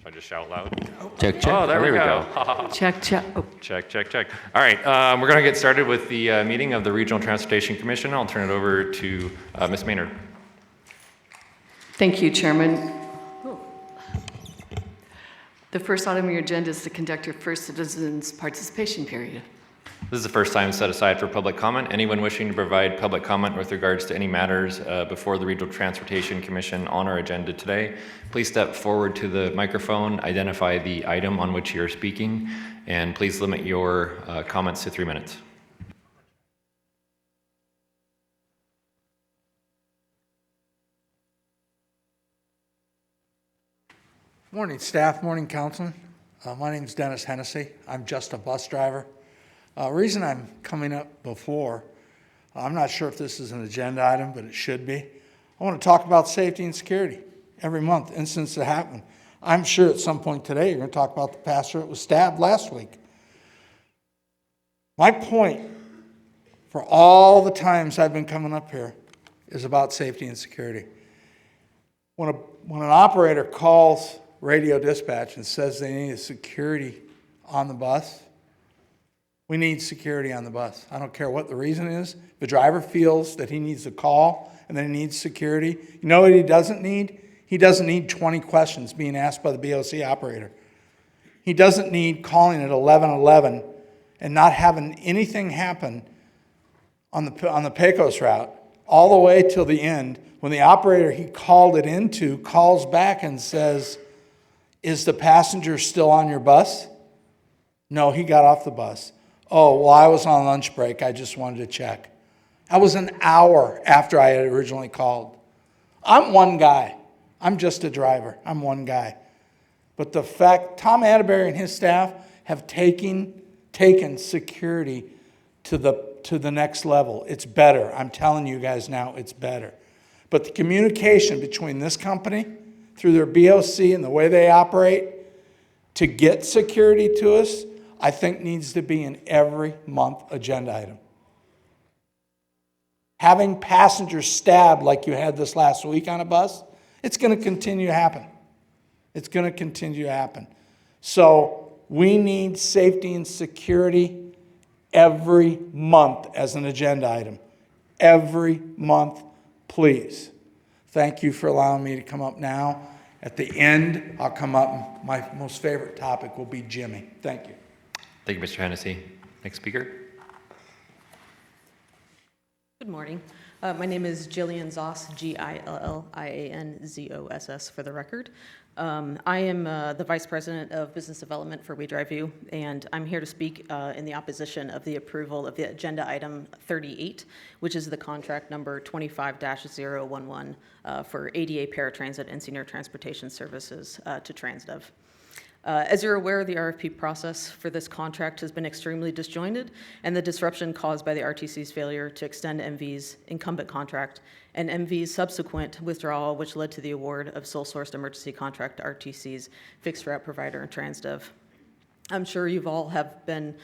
Should I just shout loud? Check, check. Oh, there we go. Check, check. Oh, Check, check, check. All right, we're going to get started with the meeting of the Regional Transportation Commission. I'll turn it over to Ms. Maynard. thank you, Chairman. The first item on your agenda is to conduct your first citizens' participation period. This is the first time set aside for public comment. Anyone wishing to provide public comment with regards to any matters before the Regional Transportation Commission on our agenda today, please step forward to the microphone, identify the item on which you're speaking, and please limit your comments to 3 minutes. Morning, staff. Morning, council. My name is Dennis Hennessy. I'm just a bus driver. Reason I'm coming up before, I'm not sure if this is an agenda item, but it should be. I want to talk about safety and security every month, incidents that happen. I'm sure at some point today you're going to talk about the pastor that was stabbed last week. My point for all the times I've been coming up here is about safety and security. When an operator calls radio dispatch and says they need a security on the bus, we need security on the bus. I don't care what the reason is. If the driver feels that he needs a call and then he needs security, you know what he doesn't need? He doesn't need 20 questions being asked by the BOC operator. He doesn't need calling at 11:11 and not having anything happen on the Pecos route all the way till the end when the operator he called it into calls back and says, "Is the passenger still on your bus?" "No, he got off the bus." "Oh, well, I was on lunch break. I just wanted to check." That was an hour after I had originally called. I'm one guy. I'm just a driver. I'm one guy. But the fact, Tom Atterbury and his staff have taken security to the next level. It's better. I'm telling you guys now, it's better. But the communication between this company, through their BOC and the way they operate, to get security to us, I think needs to be an every month agenda item. Having passengers stabbed like you had this last week on a bus, it's going to continue to happen. It's going to continue to happen. So we need safety and security every month as an agenda item. Every month, please. Thank you for allowing me to come up now. At the end, I'll come up and my most favorite topic will be Jimmy. Thank you. Thank you, Mr. Hennessy. Next speaker. Good morning. My name is Jillian Zoss, Gillianzoss for the record. I am the Vice President of Business Development for We Drive You, and I'm here to speak in the opposition of the approval of the agenda item 38, which is the contract number 25-011 for ADA paratransit and senior transportation services to Transdev. As you're aware, the RFP process for this contract has been extremely disjointed, and the disruption caused by the RTC's failure to extend MV's incumbent contract and MV's subsequent withdrawal, which led to the award of sole-sourced emergency contract to RTC's fixed route provider in Transdev. I'm sure you've all have been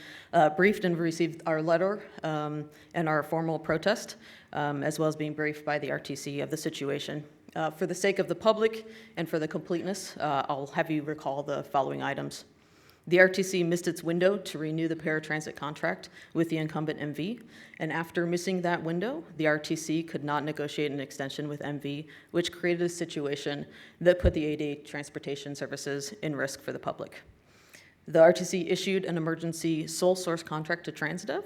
briefed and received our letter and our formal protest, as well as being briefed by the RTC of the situation. For the sake of the public and for the completeness, I'll have you recall the following items. The RTC missed its window to renew the paratransit contract with the incumbent MV, and after missing that window, the RTC could not negotiate an extension with MV, which created a situation that put the ADA transportation services in risk for the public. The RTC issued an emergency sole source contract to Transdev,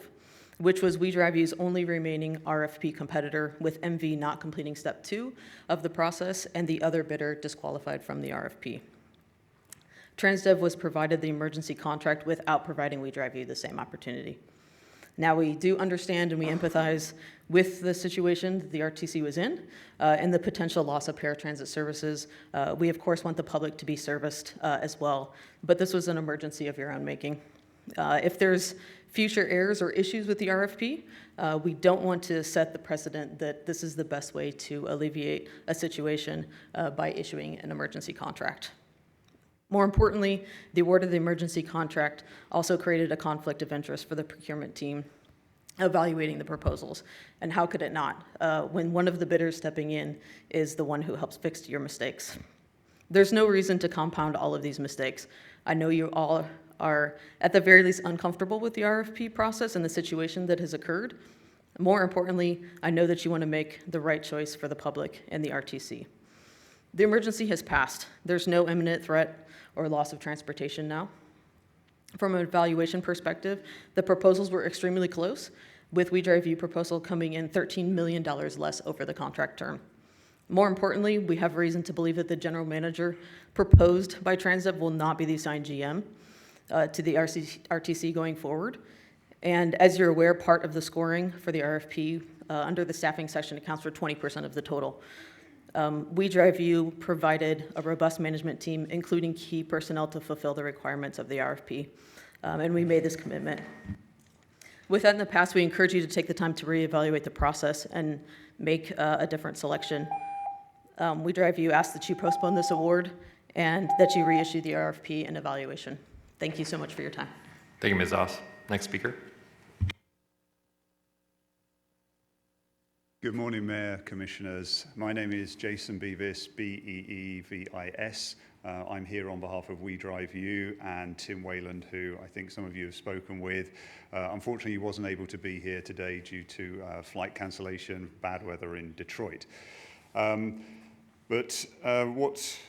which was We Drive You's only remaining RFP competitor, with MV not completing step 2 of the process and the other bidder disqualified from the RFP. Transdev was provided the emergency contract without providing We Drive You the same opportunity. Now, we do understand and we empathize with the situation that the RTC was in and the potential loss of paratransit services. We, of course, want the public to be serviced as well, but this was an emergency of your own making. If there's future errors or issues with the RFP, we don't want to set the precedent that this is the best way to alleviate a situation by issuing an emergency contract. More importantly, the award of the emergency contract also created a conflict of interest for the procurement team evaluating the proposals. And how could it not, when one of the bidders stepping in is the one who helps fix your mistakes? There's no reason to compound all of these mistakes. I know you all are, at the very least, uncomfortable with the RFP process and the situation that has occurred. More importantly, I know that you want to make the right choice for the public and the RTC. The emergency has passed. There's no imminent threat or loss of transportation now. From an evaluation perspective, the proposals were extremely close, with We Drive You proposal coming in $13 million less over the contract term. More importantly, we have reason to believe that the general manager proposed by Transdev will not be the assigned GM to the RTC going forward. And as you're aware, part of the scoring for the RFP under the staffing section accounts for 20% of the total. We Drive You provided a robust management team, including key personnel, to fulfill the requirements of the RFP, and we made this commitment. With that in the past, we encourage you to take the time to reevaluate the process and make a different selection. We Drive You ask that you postpone this award and that you reissue the RFP and evaluation. Thank you so much for your time. Thank you, Ms. Oss. Next speaker. Good morning, Mayor, Commissioners. My name is Jason Beavis, B-E-E-V-I-S. I'm here on behalf of We Drive You and Tim Wayland, who I think some of you have spoken with. Unfortunately, he wasn't able to be here today due to flight cancellation, bad weather in Detroit. But what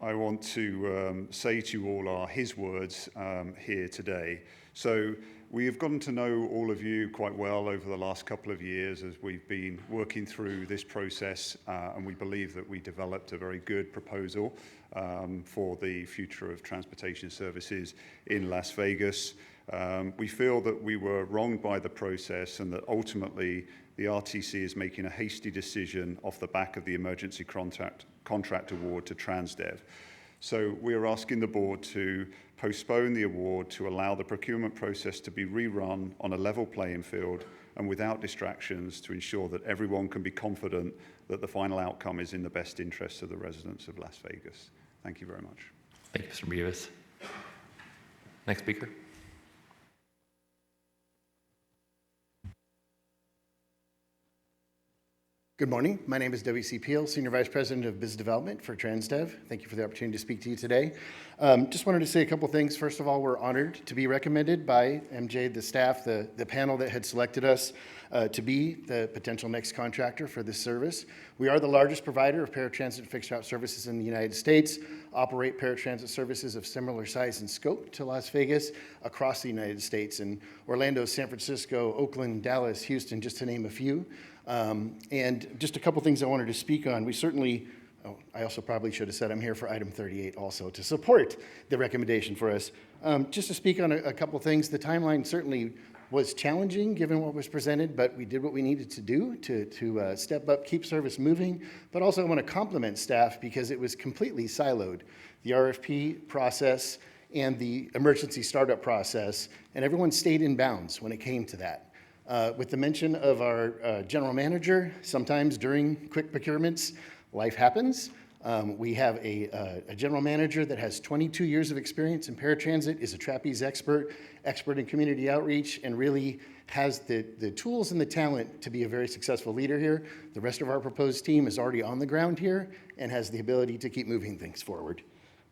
I want to say to you all are his words here today. So we have gotten to know all of you quite well over the last couple of years as we've been working through this process, and we believe that we developed a very good proposal for the future of transportation services in Las Vegas. We feel that we were wronged by the process and that ultimately the RTC is making a hasty decision off the back of the emergency contract award to Transdev. So we are asking the board to postpone the award to allow the procurement process to be rerun on a level playing field and without distractions to ensure that everyone can be confident that the final outcome is in the best interests of the residents of Las Vegas. Thank you very much. Thank you, Mr. Beavis. Next speaker. Good morning. My name is W.C. Peel, Senior Vice President of Business Development for Transdev. Thank you for the opportunity to speak to you today. Just wanted to say a couple things. First of all, we're honored to be recommended by MJ, the staff, the panel that had selected us to be the potential next contractor for this service. We are the largest provider of paratransit fixed route services in the United States, operate paratransit services of similar size and scope to Las Vegas across the United States in Orlando, San Francisco, Oakland, Dallas, Houston, just to name a few. And just a couple things I wanted to speak on. We certainly, I also probably should have said I'm here for item 38 also to support the recommendation for us. Just to speak on a couple things, the timeline certainly was challenging given what was presented, but we did what we needed to do to step up, keep service moving. But also I want to compliment staff because it was completely siloed. The RFP process and the emergency startup process, and everyone stayed in bounds when it came to that. With the mention of our general manager, sometimes during quick procurements, life happens. We have a general manager that has 22 years of experience in paratransit, is a trapeze expert in community outreach, and really has the tools and the talent to be a very successful leader here. The rest of our proposed team is already on the ground here and has the ability to keep moving things forward.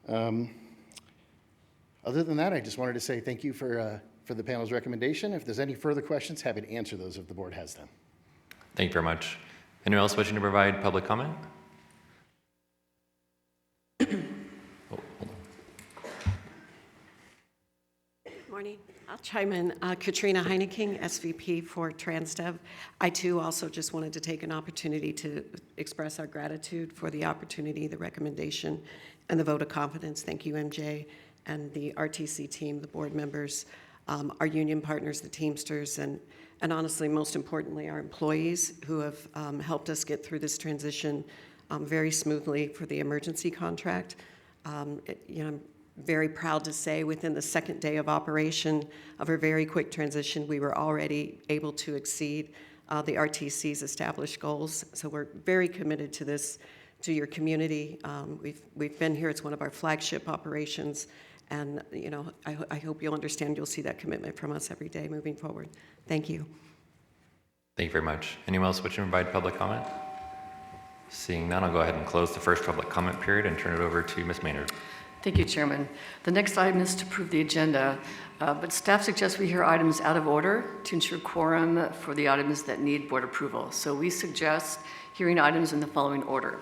Other than that, I just wanted to say thank you for the panel's recommendation. If there's any further questions, happy to answer those if the board has them. Thank you very much. Anyone else wishing to provide public comment? Oh, hold on. Good morning. I'll chime in. Katrina Heineking, SVP for Transdev. I too also just wanted to take an opportunity to express our gratitude for the opportunity, the recommendation, and the vote of confidence. Thank you, MJ, and the RTC team, the board members, our union partners, the Teamsters, and honestly, most importantly, our employees who have helped us get through this transition very smoothly for the emergency contract. I'm very proud to say within the second day of operation of a very quick transition, we were already able to exceed the RTC's established goals. So we're very committed to this, to your community. We've been here. It's one of our flagship operations. And, I hope you'll understand, you'll see that commitment from us every day moving forward. Thank you. Thank you very much. Anyone else wishing to provide public comment? Seeing none, I'll go ahead and close the first public comment period and turn it over to Ms. Maynard. Thank you, Chairman. The next item is to approve the agenda, but staff suggests we hear items out of order to ensure quorum for the items that need board approval. So we suggest hearing items in the following order.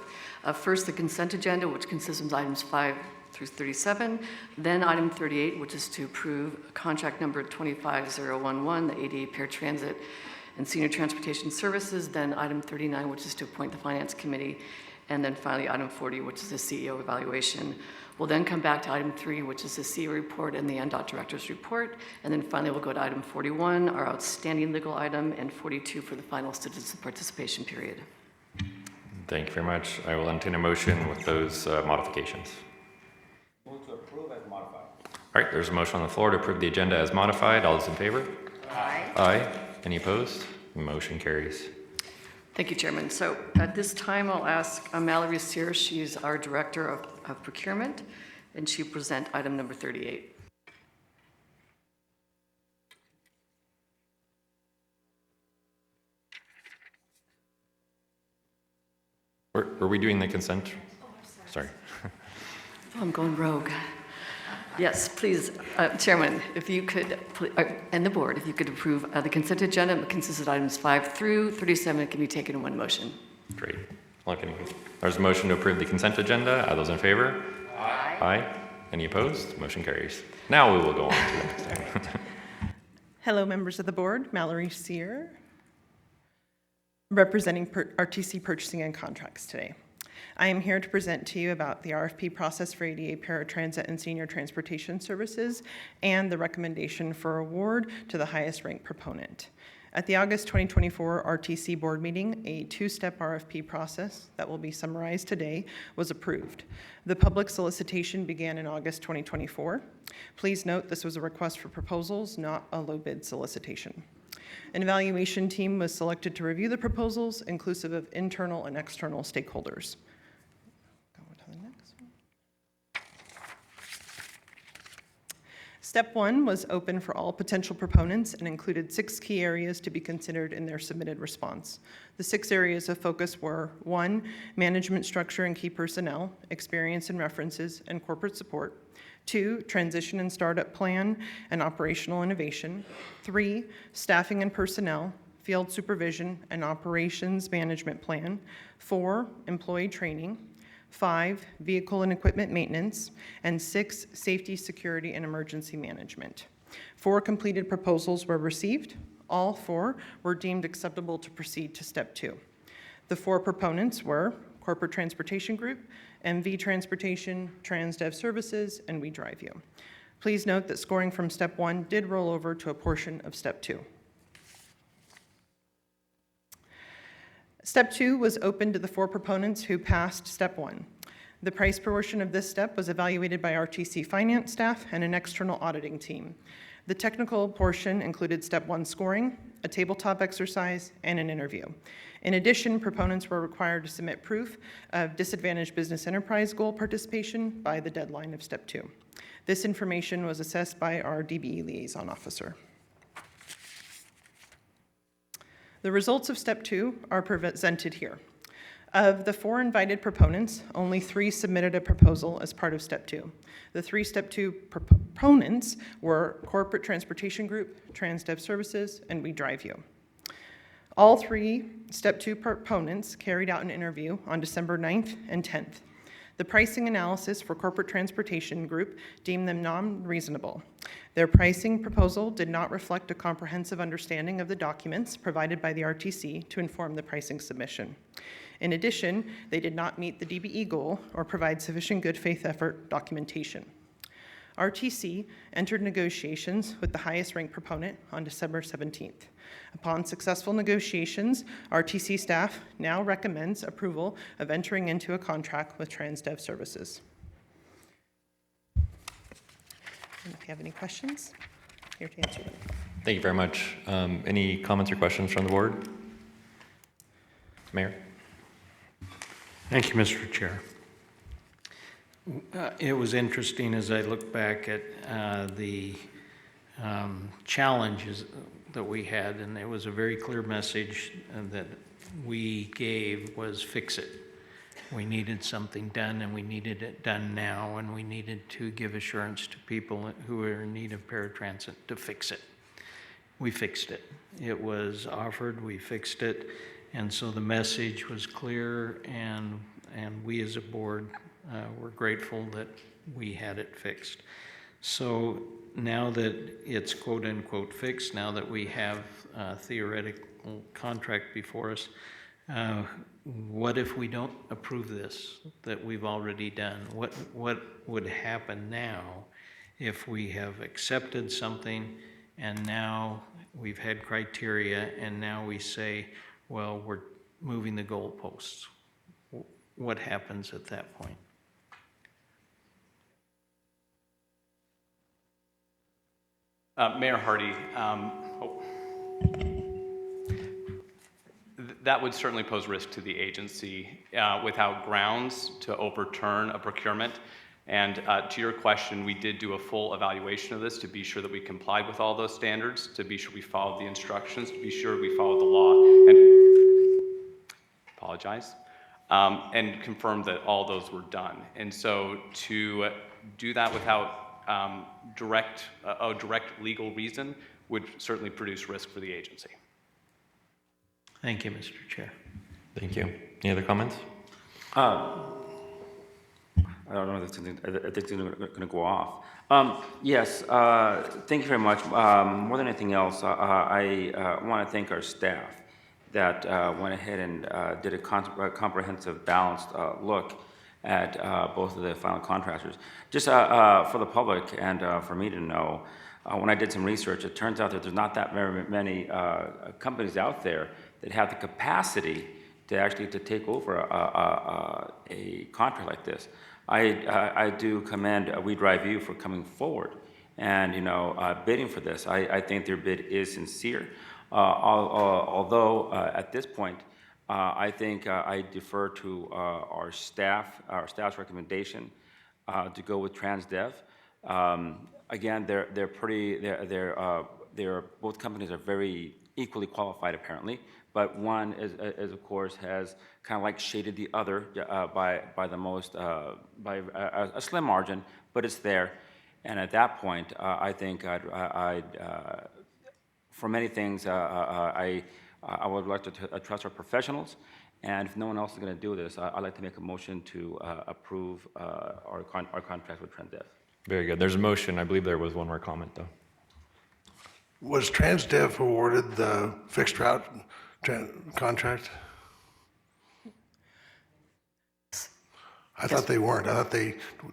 First, the consent agenda, which consists of items 5 through 37, then item 38, which is to approve contract number 25011, the ADA paratransit and senior transportation services, then item 39, which is to appoint the finance committee, and then finally item 40, which is the CEO evaluation. We'll then come back to item 3, which is the CEO report and the NDOT director's report, and then finally we'll go to item 41, our outstanding legal item, and 42 for the final citizen participation period. Thank you very much. I will entertain a motion with those modifications. Move to approve as modified. All right, there's a motion on the floor to approve the agenda as modified. All those in favor? Aye. Aye. Any opposed? Motion carries. Thank you, Chairman. So at this time, I'll ask Mallory Sear, she's our Director of Procurement, and she will present item number 38. Were we doing the consent? Oh, I'm sorry. Oh, I'm going rogue. Yes, please, Chairman, if you could, and the board, if you could approve the consent agenda, it consists of items 5 through 37, it can be taken in one motion. Great. There's a motion to approve the consent agenda. Are those in favor? Aye. Aye. Any opposed? Motion carries. Now we will go on to the next item. Hello, members of the board. Mallory Sear, representing RTC Purchasing and Contracts today. I am here to present to you about the RFP process for ADA paratransit and senior transportation services and the recommendation for award to the highest ranked proponent. At the August 2024 RTC board meeting, a two-step RFP process that will be summarized today was approved. The public solicitation began in August 2024. Please note this was a request for proposals, not a low bid solicitation. An evaluation team was selected to review the proposals, inclusive of internal and external stakeholders. Go to the next one. Step 1 was open for all potential proponents and included 6 key areas to be considered in their submitted response. The 6 areas of focus were 1, management structure and key personnel, experience and references, and corporate support. 2, transition and startup plan and operational innovation. 3, staffing and personnel, field supervision and operations management plan. 4, employee training. 5, vehicle and equipment maintenance. And 6, safety, security, and emergency management. 4 completed proposals were received. All 4 were deemed acceptable to proceed to step 2. The 4 proponents were Corporate Transportation Group, MV Transportation, TransDev Services, and We Drive You. Please note that scoring from step 1 did roll over to a portion of step 2. Step 2 was open to the 4 proponents who passed step 1. The price portion of this step was evaluated by RTC finance staff and an external auditing team. The technical portion included step 1 scoring, a tabletop exercise, and an interview. In addition, proponents were required to submit proof of disadvantaged business enterprise goal participation by the deadline of step 2. This information was assessed by our DBE liaison officer. The results of step 2 are presented here. Of the 4 invited proponents, only 3 submitted a proposal as part of step 2. The 3 step 2 proponents were Corporate Transportation Group, TransDev Services, and We Drive You. All 3 step 2 proponents carried out an interview on December 9th and 10th. The pricing analysis for Corporate Transportation Group deemed them non-reasonable. Their pricing proposal did not reflect a comprehensive understanding of the documents provided by the RTC to inform the pricing submission. In addition, they did not meet the DBE goal or provide sufficient good faith effort documentation. RTC entered negotiations with the highest ranked proponent on December 17th. Upon successful negotiations, RTC staff now recommends approval of entering into a contract with TransDev Services. And if you have any questions, here to answer them. Thank you very much. Any comments or questions from the board? Mayor? Thank you, Mr. Chair. It was interesting as I look back at the challenges that we had, and it was a very clear message that we gave was fix it. we needed something done, and we needed it done now, and we needed to give assurance to people who are in need of paratransit to fix it. We fixed it. It was offered, we fixed it, and so the message was clear, and we as a board were grateful that we had it fixed. So now that it's quote unquote fixed, now that we have a theoretical contract before us, what if we don't approve this that we've already done? What would happen now if we have accepted something and now we've had criteria and now we say, well, we're moving the goalposts? What happens at that point? Mayor Hardy, that would certainly pose risk to the agency without grounds to overturn a procurement. And to your question, we did do a full evaluation of this to be sure that we complied with all those standards, to be sure we followed the instructions, to be sure we followed the law, and apologize, and confirmed that all those were done. And so to do that without a direct legal reason would certainly produce risk for the agency. Thank you, Mr. Chair. Thank you. Any other comments? I don't know if it's going to go off. Yes, thank you very much. More than anything else, I want to thank our staff that went ahead and did a comprehensive, balanced look at both of the final contractors. Just for the public and for me to know, when I did some research, it turns out that there's not that very many companies out there that have the capacity to actually take over a contract like this. I do commend We Drive You for coming forward and bidding for this. I think their bid is sincere. Although at this point, I think I defer to our staff's recommendation to go with TransDev. Again, they're both companies are very equally qualified apparently, but one is of course has kind of like shaded the other by a slim margin, but it's there. And at that point, I think for many things, I would like to trust our professionals, and if no one else is going to do this, I'd like to make a motion to approve our contract with TransDev. Very good. There's a motion. I believe there was one more comment, though. Was TransDev awarded the fixed route contract? I thought they weren't. I thought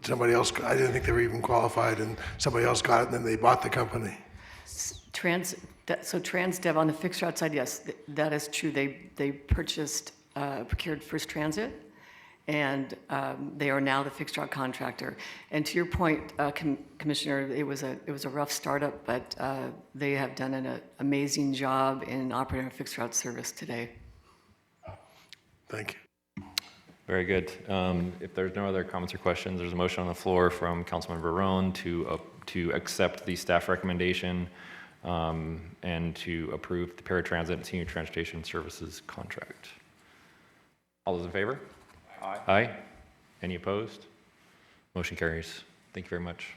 somebody else, I didn't think they were even qualified, and somebody else got it, and then they bought the company. So TransDev on the fixed route side, yes, that is true. They procured First Transit, and they are now the fixed route contractor. And to your point, Commissioner, it was a rough startup, but they have done an amazing job in operating a fixed route service today. Thank you. Very good. If there's no other comments or questions, there's a motion on the floor from Councilman Barone to accept the staff recommendation and to approve the paratransit and senior transportation services contract. All those in favor? Aye. Aye. Any opposed? Motion carries. Thank you very much.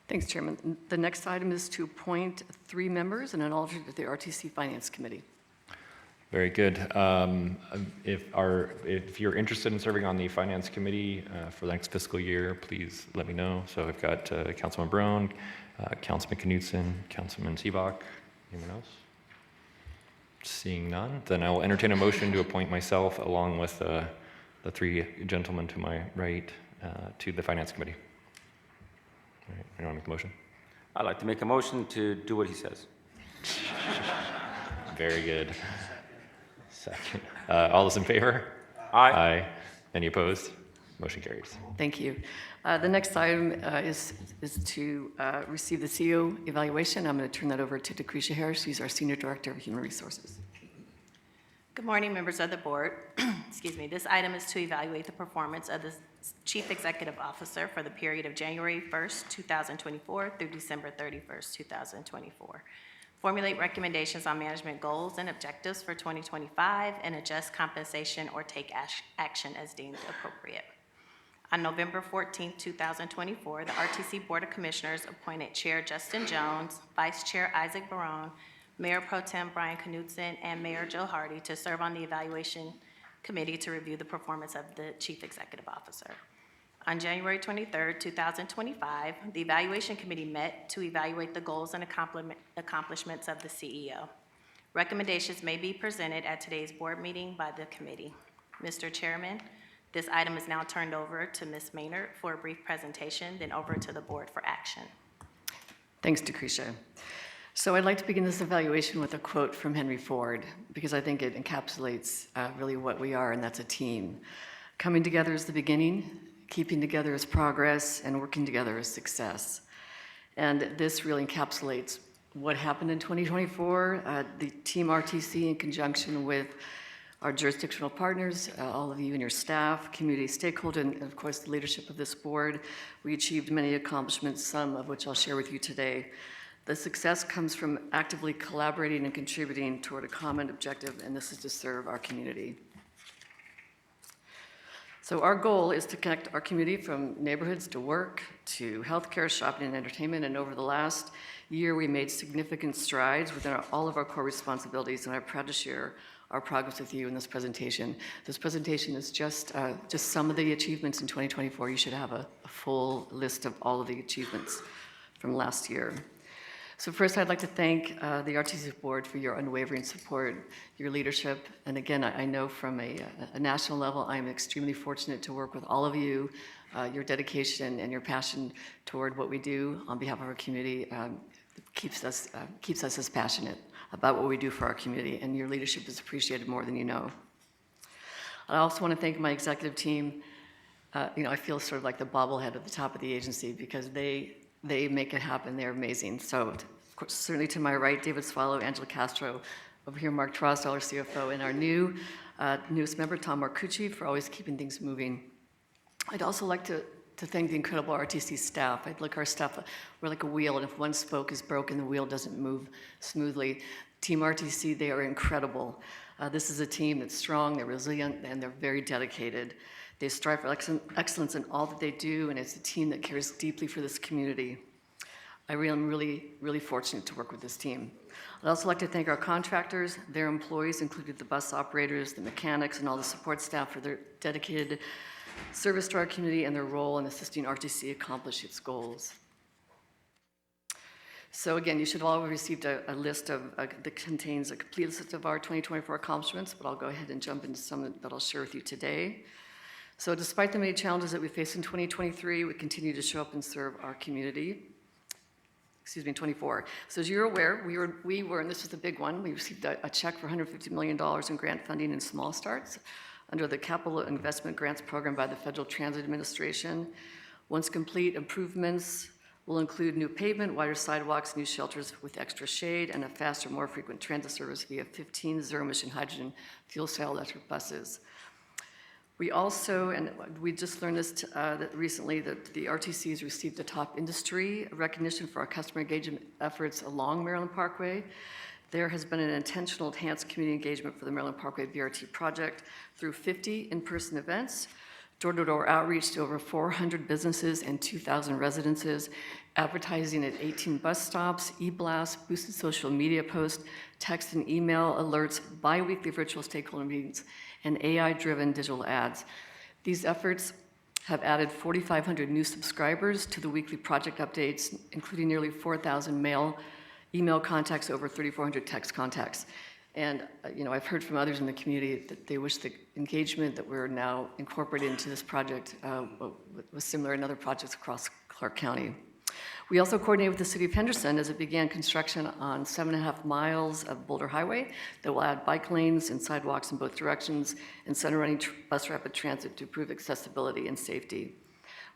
Thanks, Chairman. The next item is to appoint 3 members and an alternate to the RTC Finance Committee. Very good. If you're interested in serving on the Finance Committee for the next fiscal year, please let me know. So I've got Councilman Brown, Councilman Knudsen, Councilman Seebach. Anyone else? Seeing none, then I will entertain a motion to appoint myself along with the 3 gentlemen to my right to the Finance Committee. All right, you want to make the motion? I'd like to make a motion to do what he says. Very good. Second. All those in favor? Aye. Aye. Any opposed? Motion carries. Thank you. The next item is to receive the CEO evaluation. I'm going to turn that over to Decretia Harris. She's our Senior Director of Human Resources. Good morning, members of the board. Excuse me. This item is to evaluate the performance of the Chief Executive Officer for the period of January 1st, 2024 through December 31st, 2024. formulate recommendations on management goals and objectives for 2025, and adjust compensation or take action as deemed appropriate. On November 14, 2024, the RTC Board of Commissioners appointed Chair Justin Jones, Vice Chair Isaac Barone, Mayor Pro Tem Brian Knudsen, and Mayor Joe Hardy to serve on the Evaluation Committee to review the performance of the Chief Executive Officer. On January 23, 2025, the Evaluation Committee met to evaluate the goals and accomplishments of the CEO. Recommendations may be presented at today's board meeting by the committee. Mr. Chairman, this item is now turned over to Ms. Maynard for a brief presentation, then over to the board for action. Thanks, Decretia. So I'd like to begin this evaluation with a quote from Henry Ford, because I think it encapsulates really what we are, and that's a team. Coming together is the beginning, keeping together is progress, and working together is success. And this really encapsulates what happened in 2024. The Team RTC, in conjunction with our jurisdictional partners, all of you and your staff, community stakeholders, and of course the leadership of this board, we achieved many accomplishments, some of which I'll share with you today. The success comes from actively collaborating and contributing toward a common objective, and this is to serve our community. So our goal is to connect our community from neighborhoods to work, to healthcare, shopping, and entertainment. And over the last year, we made significant strides within all of our core responsibilities, and I'm proud to share our progress with you in this presentation. This presentation is just some of the achievements in 2024. You should have a full list of all of the achievements from last year. So first, I'd like to thank the RTC board for your unwavering support, your leadership. And again, I know from a national level, I am extremely fortunate to work with all of you. Your dedication and your passion toward what we do on behalf of our community keeps us as passionate about what we do for our community, and your leadership is appreciated more than you know. I also want to thank my executive team. I feel sort of like the bobblehead at the top of the agency, because they make it happen. They're amazing. So, of course, certainly to my right, David Swallow, Angela Castro, over here, Mark Trosdal, our CFO, and our newest member, Tom Marcucci, for always keeping things moving. I'd also like to thank the incredible RTC staff. Our staff, we're like a wheel, and if one spoke is broken, the wheel doesn't move smoothly. Team RTC, they are incredible. This is a team that's strong, they're resilient, and they're very dedicated. They strive for excellence in all that they do, and it's a team that cares deeply for this community. I am really, really fortunate to work with this team. I'd also like to thank our contractors, their employees, including the bus operators, the mechanics, and all the support staff for their dedicated service to our community and their role in assisting RTC accomplish its goals. So again, you should all have received a list that contains a complete list of our 2024 accomplishments, but I'll go ahead and jump into some that I'll share with you today. So despite the many challenges that we faced in 2023, we continue to show up and serve our community. In 24. So as you're aware, we were, and this was the big one, we received a check for $150 million in grant funding in small starts under the Capital Investment Grants Program by the Federal Transit Administration. Once complete, improvements will include new pavement, wider sidewalks, new shelters with extra shade, and a faster, more frequent transit service via 15 zero-emission hydrogen fuel cell electric buses. We also, and we just learned this recently, that the RTC has received the top industry recognition for our customer engagement efforts along Maryland Parkway. There has been an intentional enhanced community engagement for the Maryland Parkway BRT project through 50 in-person events, door-to-door outreach to over 400 businesses and 2,000 residences, advertising at 18 bus stops, e-blasts, boosted social media posts, text and email alerts, bi-weekly virtual stakeholder meetings, and AI-driven digital ads. These efforts have added 4,500 new subscribers to the weekly project updates, including nearly 4,000 email contacts, over 3,400 text contacts. And I've heard from others in the community that they wish the engagement that we're now incorporating into this project was similar in other projects across Clark County. We also coordinated with the City of Henderson as it began construction on 7.5 miles of Boulder Highway that will add bike lanes and sidewalks in both directions and center running bus rapid transit to improve accessibility and safety.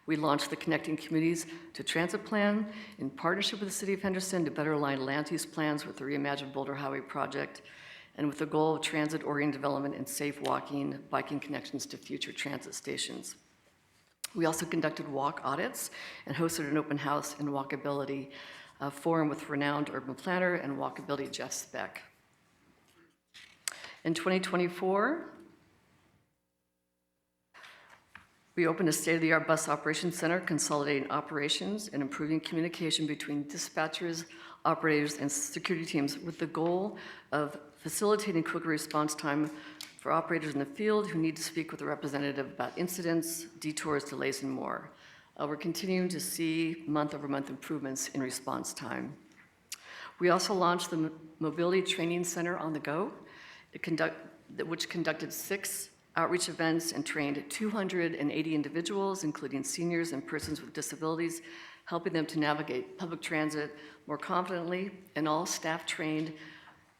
We launched the Connecting Communities to Transit Plan in partnership with the City of Henderson to better align land use plans with the reimagined Boulder Highway project, and with the goal of transit-oriented development and safe walking, biking connections to future transit stations. We also conducted walk audits and hosted an open house and walkability a forum with renowned urban planner and walkability Jeff Speck. In 2024, we opened a state-of-the-art bus operations center, consolidating operations and improving communication between dispatchers, operators, and security teams with the goal of facilitating quicker response time for operators in the field who need to speak with a representative about incidents, detours, delays, and more. We're continuing to see month-over-month improvements in response time. We also launched the Mobility Training Center on the Go, which conducted 6 outreach events and trained 280 individuals, including seniors and persons with disabilities, helping them to navigate public transit more confidently, and all staff trained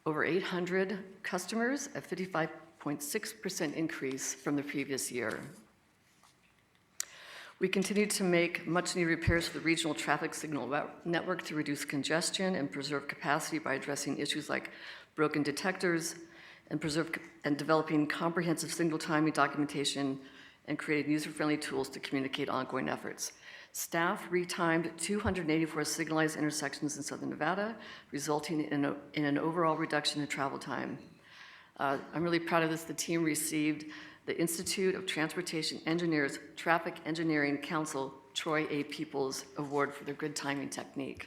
over 800 customers, a 55.6% increase from the previous year. We continue to make much-needed repairs to the regional traffic signal network to reduce congestion and preserve capacity by addressing issues like broken detectors and developing comprehensive signal timing documentation and creating user-friendly tools to communicate ongoing efforts. Staff retimed 284 signalized intersections in Southern Nevada, resulting in an overall reduction in travel time. I'm really proud of this. The team received the Institute of Transportation Engineers Traffic Engineering Council Troy A. Peoples Award for their good timing technique.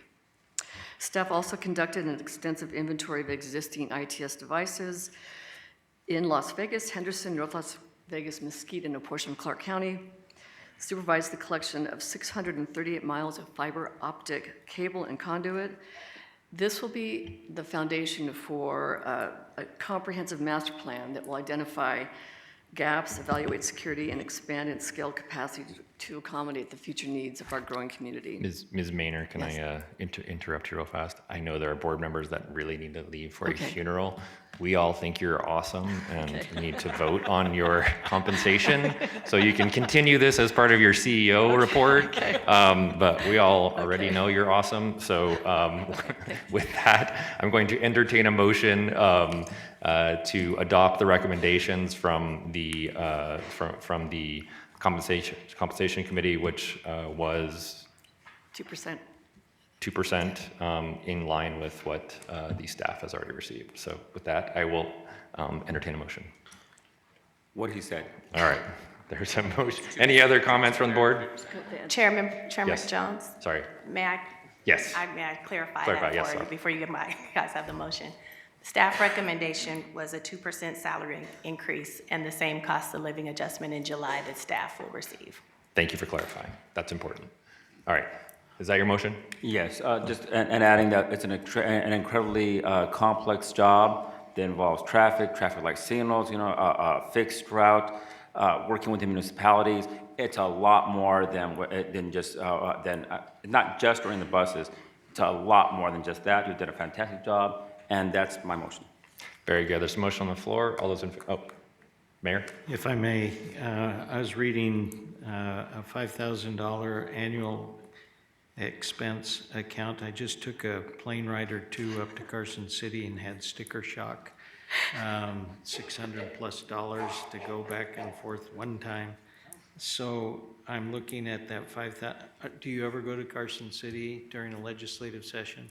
Staff also conducted an extensive inventory of existing ITS devices in Las Vegas, Henderson, North Las Vegas, Mesquite, and a portion of Clark County, supervised the collection of 638 miles of fiber optic cable and conduit. This will be the foundation for a comprehensive master plan that will identify gaps, evaluate security, and expand and scale capacity to accommodate the future needs of our growing community. Ms. Maynard, can I interrupt you real fast? I know there are board members that really need to leave for a funeral. We all think you're awesome and need to vote on your compensation. So you can continue this as part of your CEO report. But we all already know you're awesome. So with that, I'm going to entertain a motion to adopt the recommendations from the compensation committee, which was 2%. 2% in line with what the staff has already received. So with that, I will entertain a motion. What he said. All right, there's a motion. Any other comments from the board? Chairman Yes. Jones, Sorry. may I? Yes. May I clarify Clarify, that yes, for you sorry. before you guys have the motion? Staff recommendation was a 2% salary increase and the same cost of living adjustment in July that staff will receive. Thank you for clarifying. That's important. All right. Is that your motion? Yes, just and adding that it's an incredibly complex job that involves traffic light signals, fixed route, working with the municipalities. It's a lot more than just not just during the buses. It's a lot more than just that. You did a fantastic job, and that's my motion. Very good. There's a motion on the floor. All those in Mayor? If I may, I was reading a $5,000 annual expense account. I just took a plane ride or two up to Carson City and had sticker shock. $600+ to go back and forth one time. So I'm looking at that 5,000. Do you ever go to Carson City during a legislative session?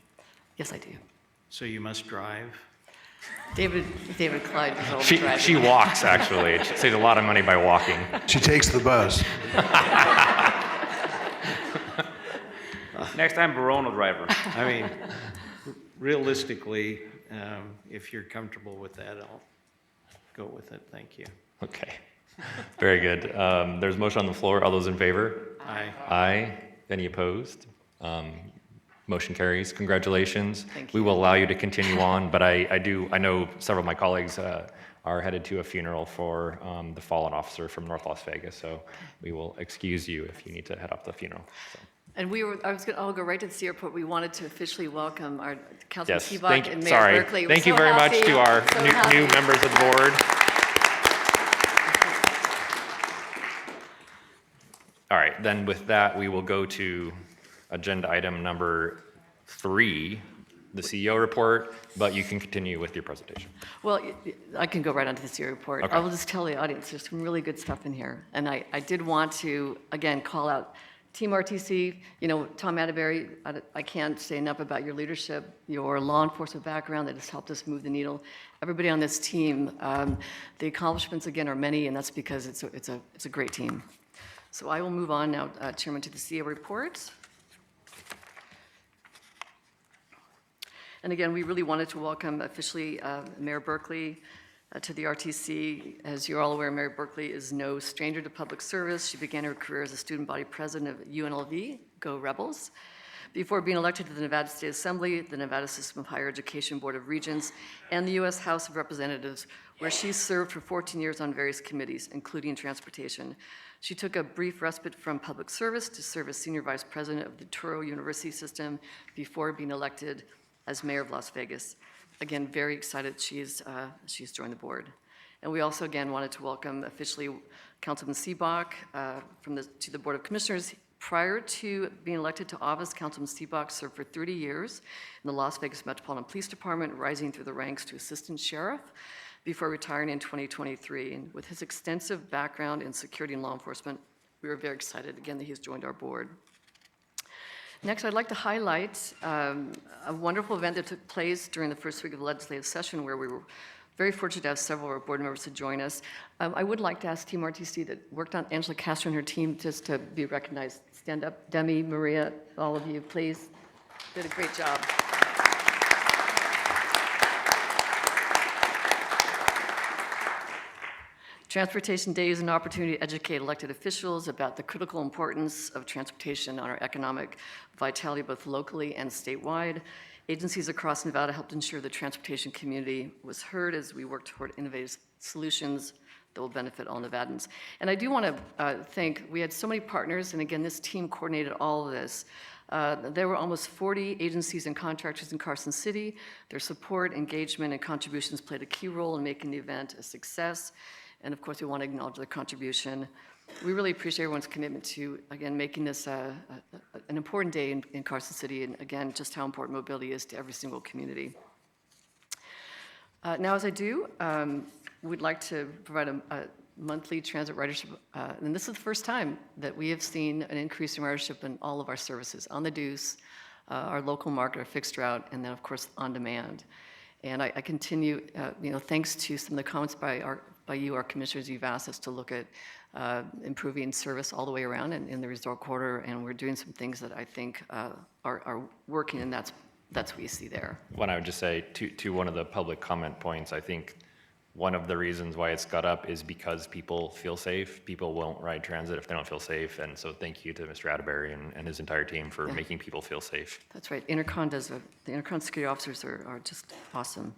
Yes, I do. So you must drive? David Clyde is all driving. She walks, actually. She saves a lot of money by walking. She takes the bus. Next time, Verona driver. I mean, realistically, if you're comfortable with that, I'll go with it. Thank you. Okay. Very good. There's a motion on the floor. All those in favor? Aye. Aye. Any opposed? Motion carries. Congratulations. Thank We you. will allow you to continue on, but I know several of my colleagues are headed to a funeral for the fallen officer from North Las Vegas, so we will excuse you if you need to head off the funeral. So. And I'll go right to the airport. We wanted to officially welcome our Councilman Yes, Tebock and Mayor Berkeley. Thank you very much to our new members of the board. All right, then with that, we will go to agenda item number 3, the CEO report, but you can continue with your presentation. Well, I can go right on to the CEO report. Okay. I will just tell the audience, there's some really good stuff in here. And I did want to, again, call out Team RTC, you know, Tom Atterbury, I can't say enough about your leadership, your law enforcement background that has helped us move the needle. Everybody on this team, the accomplishments again are many, and that's because it's a great team. So I will move on now, Chairman, to the CEO report. And again, we really wanted to welcome officially Mayor Berkeley to the RTC. As you're all aware, Mayor Berkeley is no stranger to public service. She began her career as a student body president of UNLV, Go Rebels, before being elected to the Nevada State Assembly, the Nevada System of Higher Education Board of Regents, and the U.S. House of Representatives, where she served for 14 years on various committees, including transportation. She took a brief respite from public service to serve as senior vice president of the Touro University System before being elected as mayor of Las Vegas. Again, very excited she's joined the board. And we also, again, wanted to welcome officially Councilman Seebach to the Board of Commissioners. Prior to being elected to office, Councilman Seebach served for 30 years in the Las Vegas Metropolitan Police Department, rising through the ranks to assistant sheriff before retiring in 2023. And with his extensive background in security and law enforcement, we were very excited, again, that he's joined our board. Next, I'd like to highlight a wonderful event that took place during the first week of the legislative session, where we were very fortunate to have several of our board members to join us. I would like to ask Team RTC that worked on Angela Castro and her team just to be recognized. Stand up. Demi, Maria, all of you, please. Did a great job. Transportation Day is an opportunity to educate elected officials about the critical importance of transportation on our economic vitality, both locally and statewide. Agencies across Nevada helped ensure the transportation community was heard as we work toward innovative solutions that will benefit all Nevadans. And I do want to thank, we had so many partners, and again, this team coordinated all of this. There were almost 40 agencies and contractors in Carson City. Their support, engagement, and contributions played a key role in making the event a success. And of course, we want to acknowledge their contribution. We really appreciate everyone's commitment to, again, making this an important day in Carson City, and again, just how important mobility is to every single community. Now, as I do, we'd like to provide a monthly transit ridership, and this is the first time that we have seen an increase in ridership in all of our services, on the Deuce, our local market, our fixed route, and then, of course, on demand. And I continue, thanks to some of the comments by you, our commissioners, you've asked us to look at improving service all the way around in the resort quarter, and we're doing some things that I think are working, and that's what you see there. What I would just say to one of the public comment points, I think one of the reasons why it's got up is because people feel safe. People won't ride transit if they don't feel safe, and so thank you to Mr. Atterbury and his entire team for making people feel safe. That's right. The Intercon security officers are just awesome.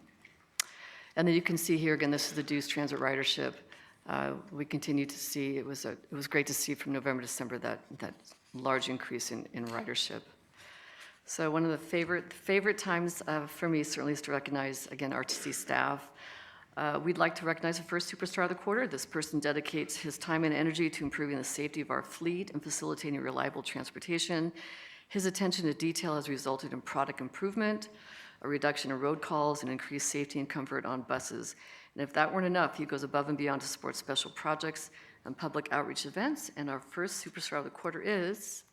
And then you can see here again, this is the Deuce transit ridership. We continue to see, it was great to see from November to December that large increase in ridership. So one of the favorite times for me certainly is to recognize, again, RTC staff. We'd like to recognize the first superstar of the quarter. This person dedicates his time and energy to improving the safety of our fleet and facilitating reliable transportation. His attention to detail has resulted in product improvement, a reduction in road calls, and increased safety and comfort on buses. And if that weren't enough, he goes above and beyond to support special projects and public outreach events. And our first superstar of the quarter is,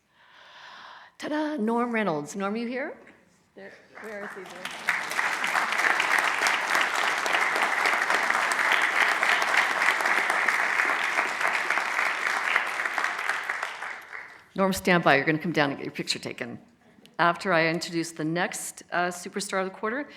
ta-da, Norm Reynolds. Norm, you here? There, where is he there? Norm, stand by. You're going to come down and get your picture taken. After I introduce the next superstar of the quarter,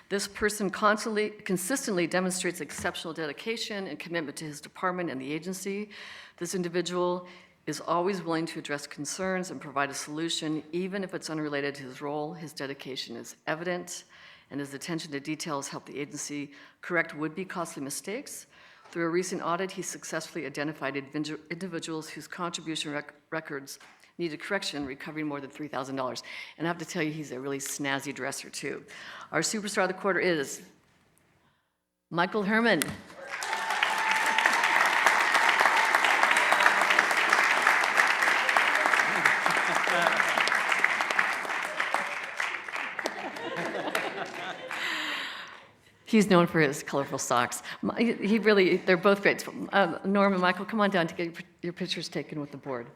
this person consistently demonstrates exceptional dedication and commitment to his department and the agency. This individual is always willing to address concerns and provide a solution, even if it's unrelated to his role. His dedication is evident, and his attention to detail has helped the agency correct would-be costly mistakes. Through a recent audit, he successfully identified individuals whose contribution records needed correction, recovering more than $3,000. And I have to tell you, he's a really snazzy dresser, too. Our superstar of the quarter is Michael Herman. He's known for his colorful socks. They're both great. Norm and Michael, come on down to get your pictures taken with the board.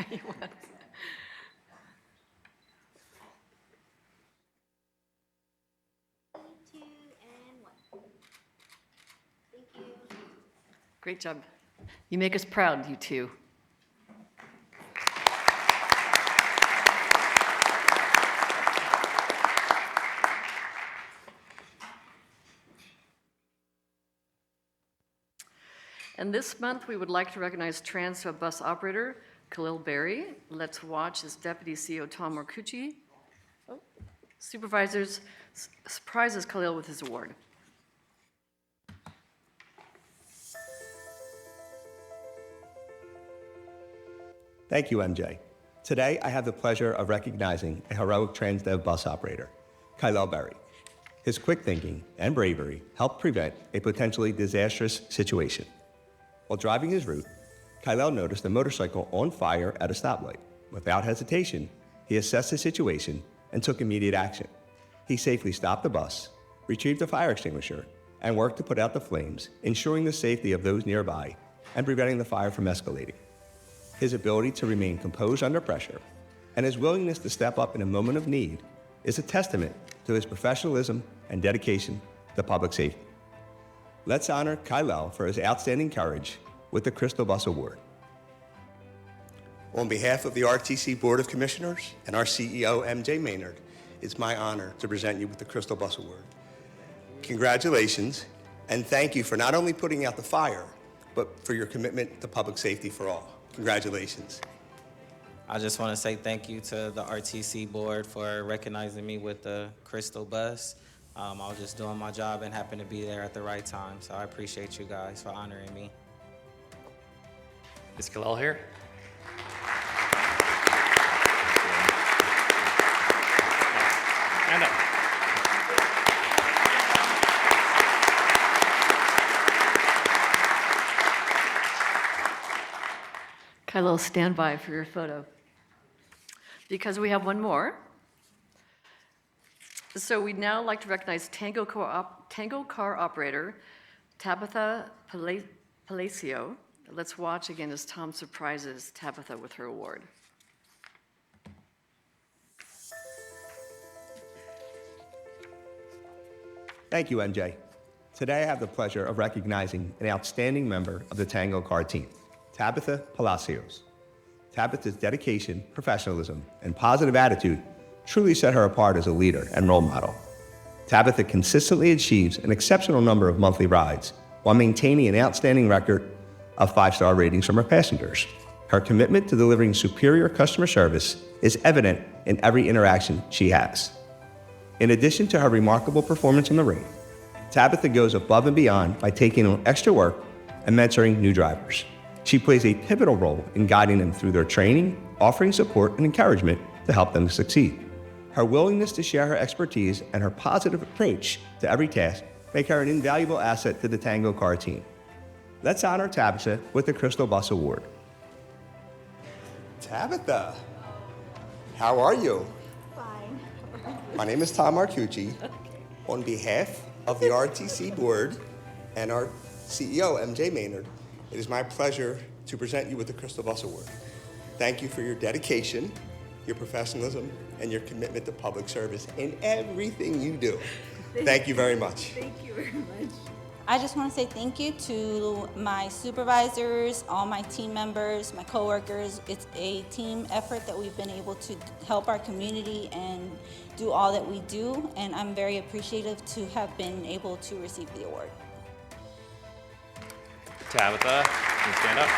He was. Great job. You make us proud, you two. And this month, we would like to recognize Transdev bus operator Khalil Berry. Let's watch as Deputy CEO Tom Marcucci surprises Khalil with his award. Thank you, MJ. Today, I have the pleasure of recognizing a heroic Transdev bus operator, Khalil Berry. His quick thinking and bravery helped prevent a potentially disastrous situation. While driving his route, Khalil noticed a motorcycle on fire at a stoplight. Without hesitation, he assessed the situation and took immediate action. He safely stopped the bus, retrieved a fire extinguisher, and worked to put out the flames, ensuring the safety of those nearby and preventing the fire from escalating. His ability to remain composed under pressure and his willingness to step up in a moment of need is a testament to his professionalism and dedication to public safety. Let's honor Khalil for his outstanding courage with the Crystal Bus Award. On behalf of the RTC Board of Commissioners and our CEO, MJ Maynard, it's my honor to present you with the Crystal Bus Award. Congratulations, and thank you for not only putting out the fire, but for your commitment to public safety for all. Congratulations. I just want to say thank you to the RTC board for recognizing me with the Crystal Bus. I was just doing my job and happened to be there at the right time, so I appreciate you guys for honoring me. Is Khalil here? Stand up. Khalil, stand by for your photo. Because we have one more. So we'd now like to recognize Tango car operator Tabitha Palacio. Let's watch again as Tom surprises Tabitha with her award. Thank you, MJ. Today I have the pleasure of recognizing an outstanding member of the Tango Car team, Tabitha Palacios. Tabitha's dedication, professionalism, and positive attitude truly set her apart as a leader and role model. Tabitha consistently achieves an exceptional number of monthly rides while maintaining an outstanding record of 5-star ratings from her passengers. Her commitment to delivering superior customer service is evident in every interaction she has. In addition to her remarkable performance in the ring, Tabitha goes above and beyond by taking on extra work and mentoring new drivers. She plays a pivotal role in guiding them through their training, offering support and encouragement to help them succeed. Her willingness to share her expertise and her positive approach to every task make her an invaluable asset to the Tango Car team. Let's honor Tabitha with the Crystal Bus Award. Tabitha, how are you? Fine. My name is Tom Marcucci. Okay. On behalf of the RTC board and our CEO, MJ Maynard, it is my pleasure to present you with the Crystal Bus Award. Thank you for your dedication, your professionalism, and your commitment to public service in everything you do. Thank you very much. Thank you very much. I just want to say thank you to my supervisors, all my team members, my coworkers. It's a team effort that we've been able to help our community and do all that we do, and I'm very appreciative to have been able to receive the award. Tabitha, can you stand up?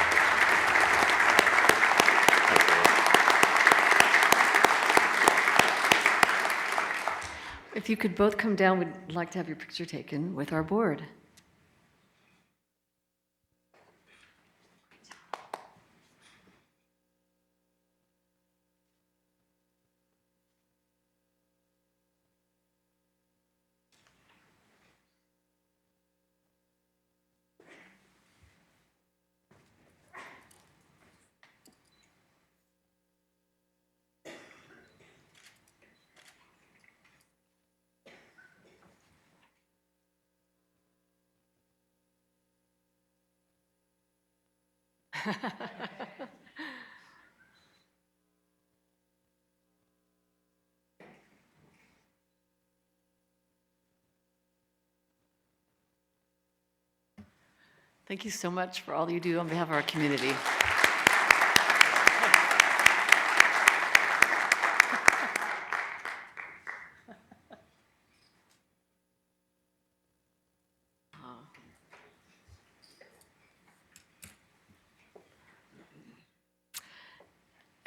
If you could both come down, we'd like to have your picture taken with our board. Thank you so much for all you do on behalf of our community.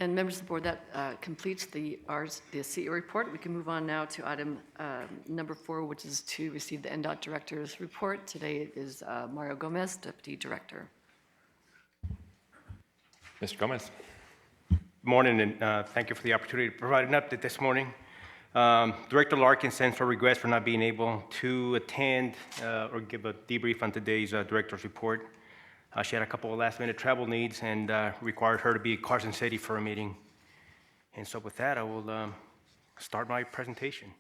And members of the board, that completes the CEO report. We can move on now to item number 4, which is to receive the NDOT Director's report. Today it is Mario Gomez, Deputy Director. Mr. Gomez. Morning, and thank you for the opportunity to provide an update this morning. Director Larkin sends her regrets for not being able to attend or give a debrief on today's director's report. She had a couple of last-minute travel needs and required her to be in Carson City for a meeting. And so with that, I will start my presentation.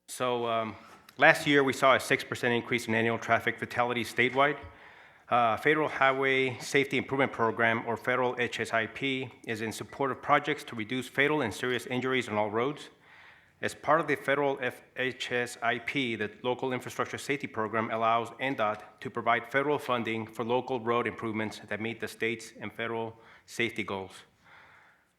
So last year, we saw a 6% increase in annual traffic fatalities statewide. Federal Highway Safety Improvement Program, or Federal HSIP, is in support of projects to reduce fatal and serious injuries on all roads. As part of the Federal HSIP, the Local Infrastructure Safety Program allows NDOT to provide federal funding for local road improvements that meet the state's and federal safety goals.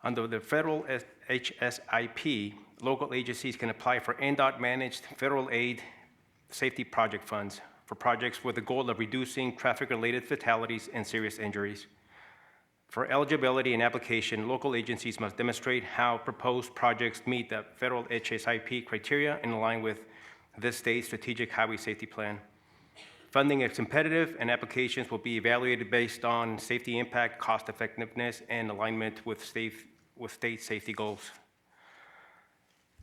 Under the Federal HSIP, local agencies can apply for NDOT-managed federal aid safety project funds for projects with the goal of reducing traffic-related fatalities and serious injuries. For eligibility and application, local agencies must demonstrate how proposed projects meet the federal HSIP criteria and align with this state's strategic highway safety plan. Funding is competitive, and applications will be evaluated based on safety impact, cost effectiveness, and alignment with state safety goals.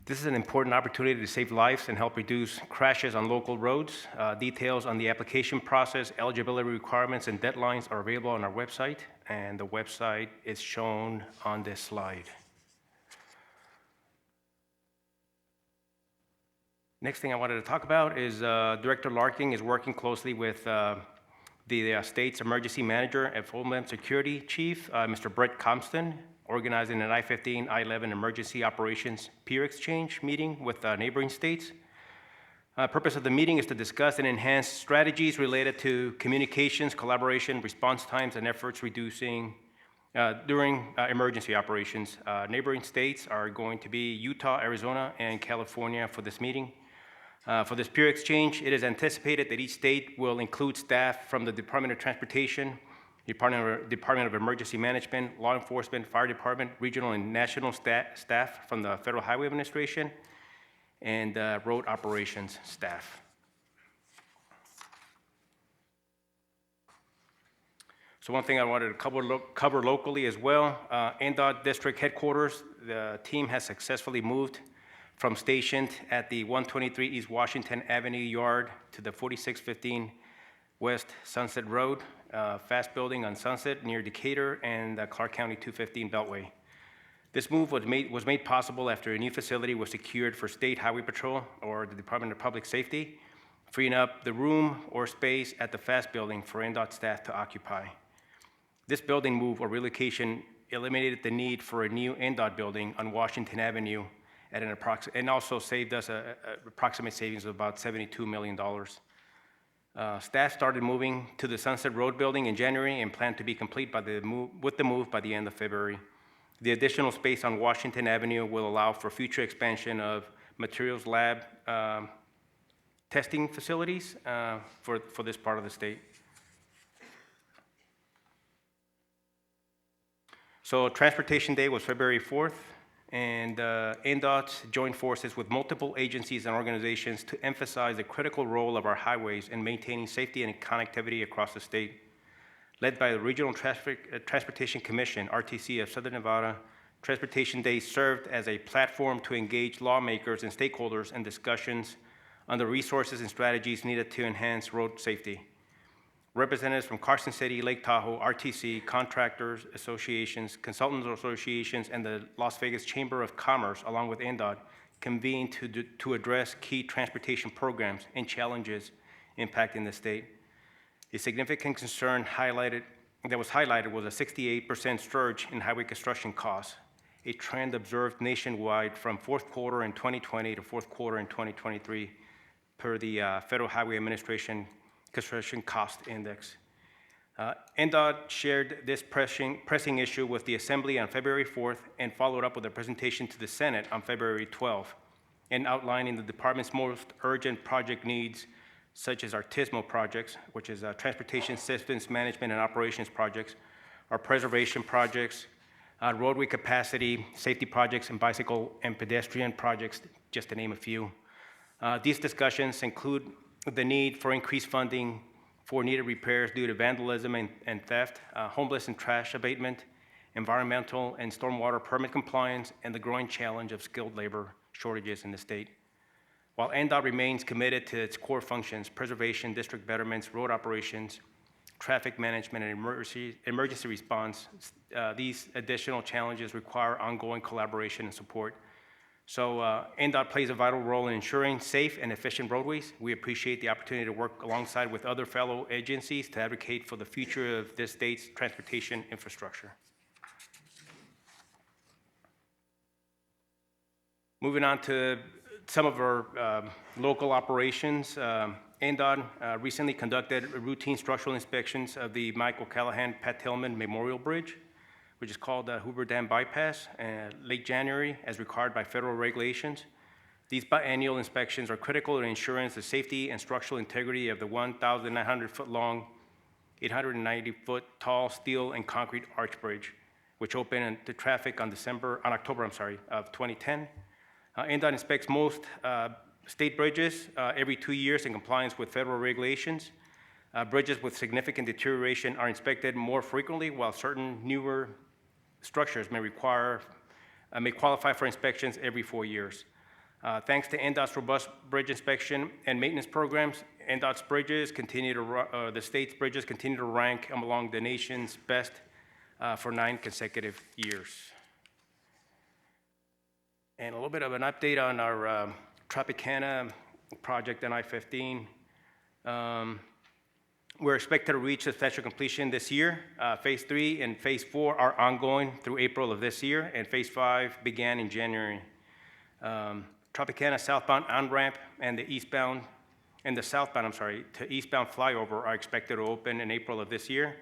This is an important opportunity to save lives and help reduce crashes on local roads. Details on the application process, eligibility requirements, and deadlines are available on our website, and the website is shown on this slide. Next thing I wanted to talk about is Director Larkin is working closely with the state's emergency manager and Homeland Security Chief, Mr. Brett Compton, organizing an I-15, I-11 emergency operations peer exchange meeting with neighboring states. Purpose of the meeting is to discuss and enhance strategies related to communications, collaboration, response times, and efforts reducing during emergency operations. Neighboring states are going to be Utah, Arizona, and California for this meeting. For this peer exchange, it is anticipated that each state will include staff from the Department of Transportation, Department of Emergency Management, Law Enforcement, Fire Department, regional and national staff from the Federal Highway Administration, and road operations staff. So one thing I wanted to cover locally as well, NDOT District Headquarters, the team has successfully moved from stationed at the 123 East Washington Avenue yard to the 4615 West Sunset Road, fast building on Sunset near Decatur and the Clark County 215 Beltway. This move was made possible after a new facility was secured for State Highway Patrol or the Department of Public Safety, freeing up the room or space at the fast building for NDOT staff to occupy. This building move or relocation eliminated the need for a new NDOT building on Washington Avenue at an and also saved us an approximate savings of about $72 million. Staff started moving to the Sunset Road building in January and plan to be complete with the move by the end of February. The additional space on Washington Avenue will allow for future expansion of materials lab testing facilities for this part of the state. So Transportation Day was February 4th, and NDOT joined forces with multiple agencies and organizations to emphasize the critical role of our highways in maintaining safety and connectivity across the state. Led by the Regional Transportation Commission, RTC of Southern Nevada, Transportation Day served as a platform to engage lawmakers and stakeholders in discussions on the resources and strategies needed to enhance road safety. Representatives from Carson City, Lake Tahoe, RTC, contractors associations, consultants associations, and the Las Vegas Chamber of Commerce, along with NDOT, convened to address key transportation programs and challenges impacting the state. A significant concern that was highlighted was a 68% surge in highway construction costs, a trend observed nationwide from fourth quarter in 2020 to fourth quarter in 2023 per the Federal Highway Administration Construction Cost Index. NDOT shared this pressing issue with the Assembly on February 4th and followed up with a presentation to the Senate on February 12th, and outlining the department's most urgent project needs, such as our TISMO projects, which is Transportation Systems Management and Operations projects, our preservation projects, roadway capacity, safety projects, and bicycle and pedestrian projects, just to name a few. These discussions include the need for increased funding for needed repairs due to vandalism and theft, homeless and trash abatement, environmental and stormwater permit compliance, and the growing challenge of skilled labor shortages in the state. While NDOT remains committed to its core functions, preservation, district betterments, road operations, traffic management, and emergency response, these additional challenges require ongoing collaboration and support. So NDOT plays a vital role in ensuring safe and efficient roadways. We appreciate the opportunity to work alongside with other fellow agencies to advocate for the future of this state's transportation infrastructure. Moving on to some of our local operations. NDOT recently conducted routine structural inspections of the Michael Callahan Pat Tillman Memorial Bridge, which is called the Hoover Dam Bypass, late January, as required by federal regulations. These biannual inspections are critical to ensuring the safety and structural integrity of the 1,900-foot-long, 890-foot-tall steel and concrete arch bridge, which opened to traffic on October of 2010. NDOT inspects most state bridges every 2 years in compliance with federal regulations. Bridges with significant deterioration are inspected more frequently, while certain newer structures may qualify for inspections every 4 years. Thanks to NDOT's robust bridge inspection and maintenance programs, NDOT's bridges the state's bridges continue to rank among the nation's best for 9 consecutive years. And a little bit of an update on our Tropicana project on I-15. We're expected to reach substantial completion this year. Phase 3 and Phase 4 are ongoing through April of this year, and Phase 5 began in January. Tropicana southbound on-ramp and the southbound to eastbound flyover are expected to open in April of this year.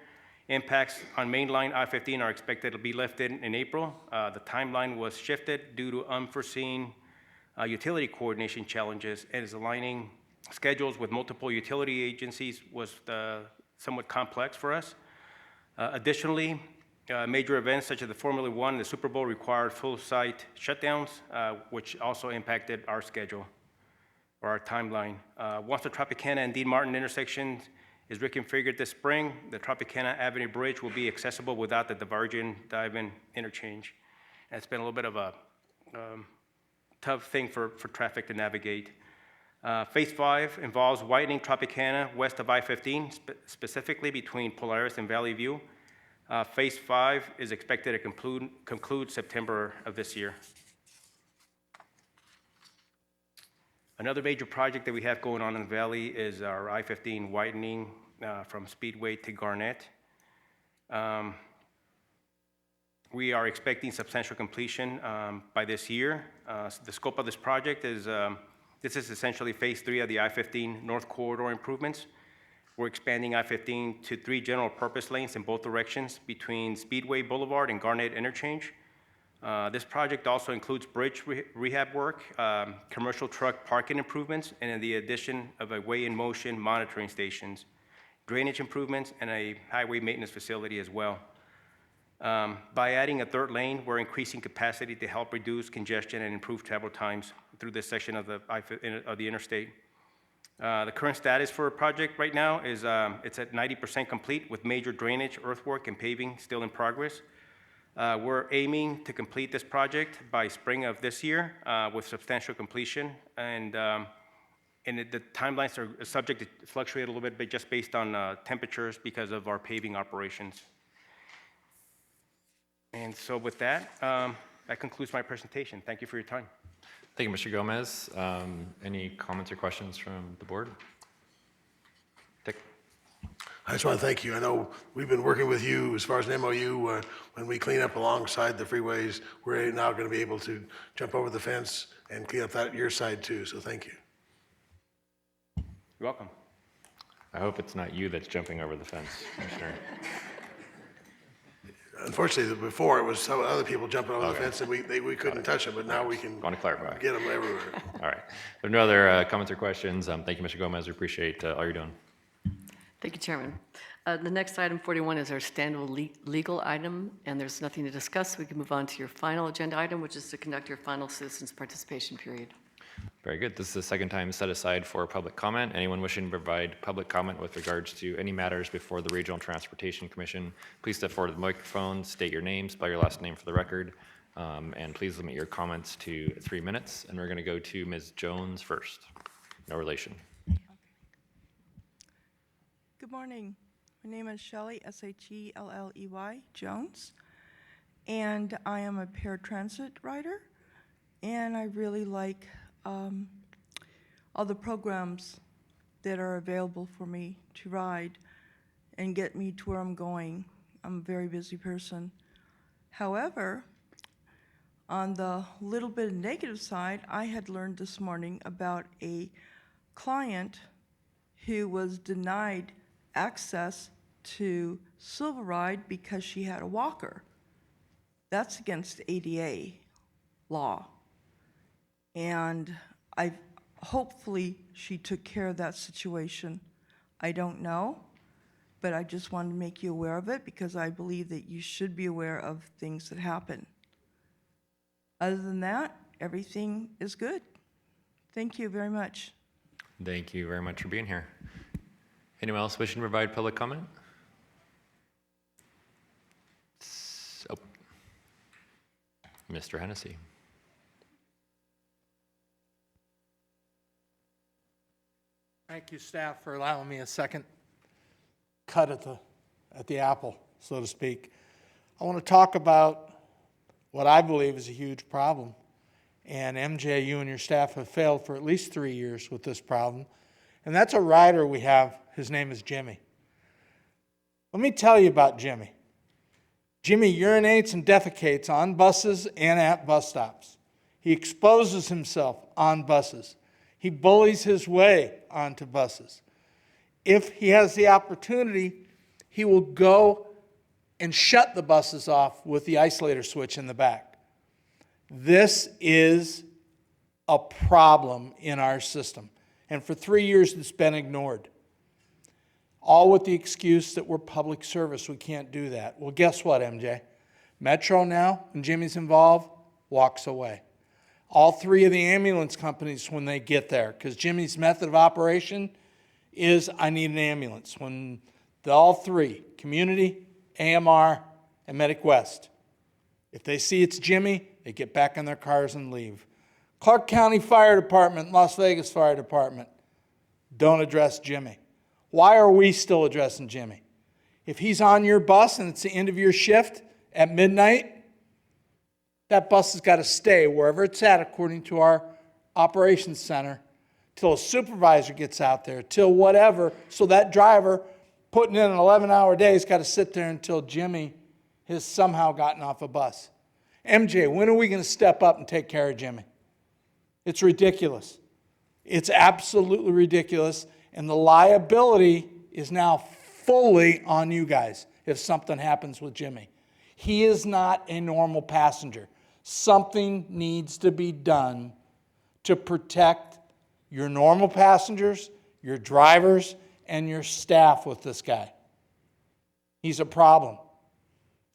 Impacts on mainline I-15 are expected to be lifted in April. The timeline was shifted due to unforeseen utility coordination challenges, and is aligning schedules with multiple utility agencies was somewhat complex for us. Additionally, major events such as the Formula One and the Super Bowl required full site shutdowns, which also impacted our schedule or our timeline. Once the Tropicana and Dean Martin intersection is reconfigured this spring, the Tropicana Avenue Bridge will be accessible without the diverging dive-in interchange. And it's been a little bit of a tough thing for traffic to navigate. Phase 5 involves widening Tropicana west of I-15, specifically between Polaris and Valley View. Phase 5 is expected to conclude September of this year. Another major project that we have going on in the Valley is our I-15 widening from Speedway to Garnett. We are expecting substantial completion by this year. The scope of this project is, this is essentially Phase 3 of the I-15 North Corridor improvements. We're expanding I-15 to 3 general purpose lanes in both directions between Speedway Boulevard and Garnett Interchange. This project also includes bridge rehab work, commercial truck parking improvements, and the addition of a weigh-in-motion monitoring stations, drainage improvements, and a highway maintenance facility as well. By adding a 3rd lane, we're increasing capacity to help reduce congestion and improve travel times through this section of the interstate. The current status for a project right now is it's at 90% complete with major drainage, earthwork, and paving still in progress. We're aiming to complete this project by spring of this year with substantial completion, and the timelines are subject to fluctuate a little bit just based on temperatures because of our paving operations. And so with that, that concludes my presentation. Thank you for your time. Thank you, Mr. Gomez. Any comments or questions from the board? Dick? I just want to thank you. I know we've been working with you as far as an MOU. When we clean up alongside the freeways, we're now going to be able to jump over the fence and clean up your side too. So thank you. You're welcome. I hope it's not you that's jumping over the fence, Commissioner. Unfortunately, before it was some other people jumping over the Okay. fence and we couldn't touch them, but now we can Want to clarify. get them everywhere. All right. If there are no other comments or questions, thank you, Mr. Gomez. We appreciate all you're doing. Thank you, Chairman. The next item, 41, is our standard legal item, and there's nothing to discuss. We can move on to your final agenda item, which is to conduct your final citizens participation period. Very good. This is the second time set aside for public comment. Anyone wishing to provide public comment with regards to any matters before the Regional Transportation Commission, please step forward to the microphone, state your name, spell your last name for the record, and please limit your comments to 3 minutes. And we're going to go to Ms. Jones first. No relation. Good morning. My name is Shelley, S-H-E-L-L-E-Y, Jones, and I am a paratransit rider, and I really like all the programs that are available for me to ride and get me to where I'm going. I'm a very busy person. However, on the little bit negative side, I had learned this morning about a client who was denied access to Silver Ride because she had a walker. That's against ADA law. And hopefully she took care of that situation. I don't know, but I just wanted to make you aware of it because I believe that you should be aware of things that happen. Other than that, everything is good. Thank you very much. Thank you very much for being here. Anyone else wishing to provide public comment? Oh. Mr. Hennessy. Thank you, staff, for allowing me a second cut at the apple, so to speak. I want to talk about what I believe is a huge problem. And MJ, you and your staff have failed for at least 3 years with this problem. And that's a rider we have. His name is Jimmy. Let me tell you about Jimmy. Jimmy urinates and defecates on buses and at bus stops. He exposes himself on buses. He bullies his way onto buses. If he has the opportunity, he will go and shut the buses off with the isolator switch in the back. This is a problem in our system. And for 3 years, it's been ignored. All with the excuse that we're public service. We can't do that. Well, guess what, MJ? Metro now, when Jimmy's involved, walks away. All three of the ambulance companies when they get there, because Jimmy's method of operation is, I need an ambulance. When all three, Community, AMR, and Medic West, if they see it's Jimmy, they get back in their cars and leave. Clark County Fire Department, Las Vegas Fire Department, don't address Jimmy. Why are we still addressing Jimmy? If he's on your bus and it's the end of your shift at midnight, that bus has got to stay wherever it's at according to our operations center till a supervisor gets out there, till whatever. So that driver putting in an 11-hour day has got to sit there until Jimmy has somehow gotten off a bus. MJ, when are we going to step up and take care of Jimmy? It's ridiculous. It's absolutely ridiculous. And the liability is now fully on you guys if something happens with Jimmy. He is not a normal passenger. Something needs to be done to protect your normal passengers, your drivers, and your staff with this guy. He's a problem.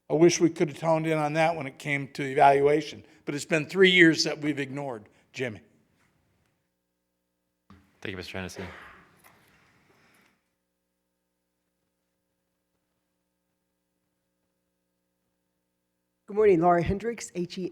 I wish we could have toned in on that when it came to evaluation, but it's been 3 years that we've ignored Jimmy. Thank you, Mr. Hennessy. Good morning, Laura Hendricks, Hendricks.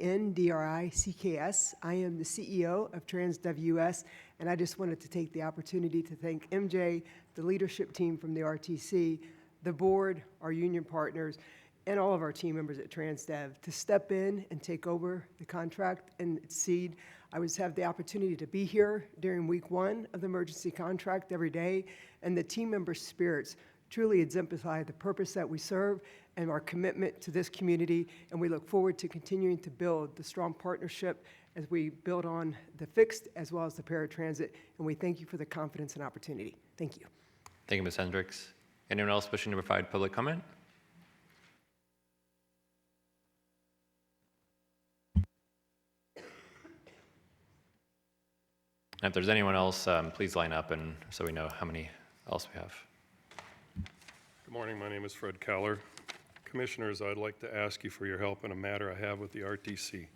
I am the CEO of TransDev US, and I just wanted to take the opportunity to thank MJ, the leadership team from the RTC, the board, our union partners, and all of our team members at TransDev to step in and take over the contract and exceed. I was have the opportunity to be here during week 1 of the emergency contract every day, and the team member spirits truly exemplify the purpose that we serve and our commitment to this community, and we look forward to continuing to build the strong partnership as we build on the fixed as well as the paratransit, and we thank you for the confidence and opportunity. Thank you. Thank you, Ms. Hendricks. Anyone else wishing to provide public comment? And if there's anyone else, please line up and so we know how many else we have. Good morning. My name is Fred Keller. Commissioners, I'd like to ask you for your help in a matter I have with the RTC.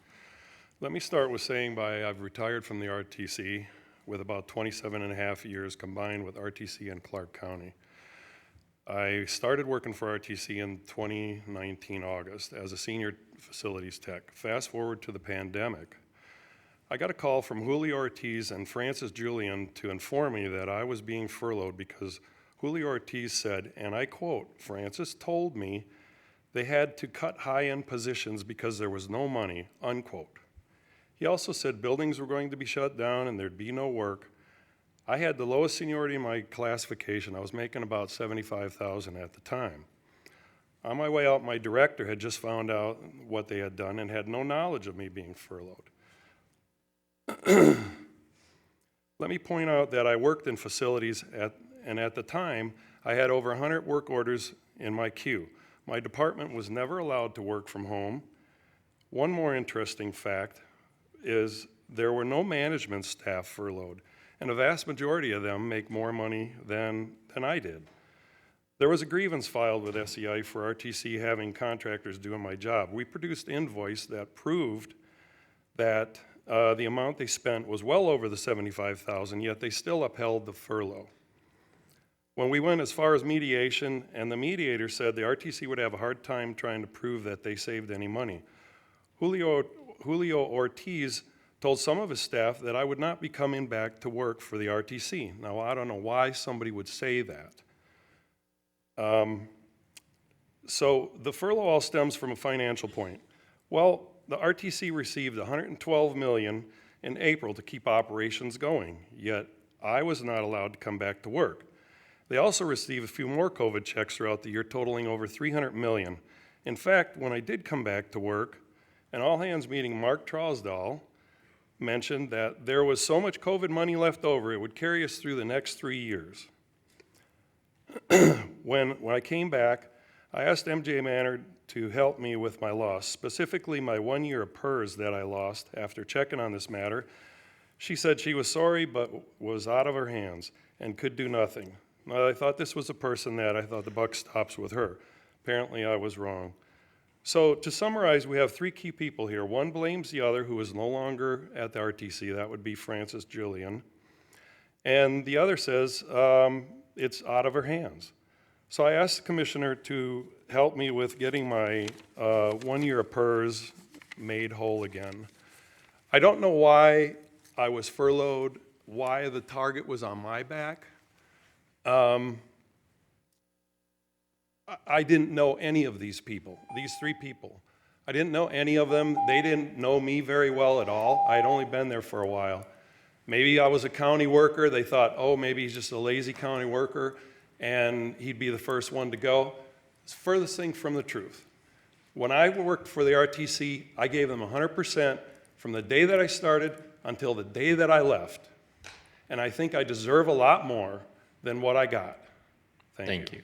Let me start with saying I've retired from the RTC with about 27 and a half years combined with RTC and Clark County. I started working for RTC in 2019 August as a senior facilities tech. Fast forward to the pandemic. I got a call from Julio Ortiz and Francis Julian to inform me that I was being furloughed because Julio Ortiz said, and I quote, "Francis told me they had to cut high-end positions because there was no money," unquote. He also said buildings were going to be shut down and there'd be no work. I had the lowest seniority in my classification. I was making about $75,000 at the time. On my way out, my director had just found out what they had done and had no knowledge of me being furloughed. Let me point out that I worked in facilities and at the time, I had over 100 work orders in my queue. My department was never allowed to work from home. One more interesting fact is there were no management staff furloughed, and a vast majority of them make more money than I did. There was a grievance filed with SEI for RTC having contractors doing my job. We produced invoice that proved that the amount they spent was well over the $75,000, yet they still upheld the furlough. When we went as far as mediation, and the mediator said the RTC would have a hard time trying to prove that they saved any money. Julio Ortiz told some of his staff that I would not be coming back to work for the RTC. Now, I don't know why somebody would say that. So the furlough all stems from a financial point. Well, the RTC received $112 million in April to keep operations going, yet I was not allowed to come back to work. They also received a few more COVID checks throughout the year, totaling over $300 million. In fact, when I did come back to work, an all-hands meeting, Mark Trosdahl mentioned that there was so much COVID money left over, it would carry us through the next 3 years. When I came back, I asked MJ Manor to help me with my loss, specifically my 1 year of PERS that I lost after checking on this matter. She said she was sorry, but was out of her hands and could do nothing. Now, I thought this was a person that I thought the buck stops with her. Apparently, I was wrong. So to summarize, we have three key people here. One blames the other, who is no longer at the RTC. That would be Francis Julian. And the other says it's out of her hands. So I asked the commissioner to help me with getting my 1 year of PERS made whole again. I don't know why I was furloughed, why the target was on my back. I didn't know any of these people, these three people. I didn't know any of them. They didn't know me very well at all. I had only been there for a while. Maybe I was a county worker. They thought, oh, maybe he's just a lazy county worker and he'd be the first one to go. It's the furthest thing from the truth. When I worked for the RTC, I gave them 100% from the day that I started until the day that I left. And I think I deserve a lot more than what I got. Thank you.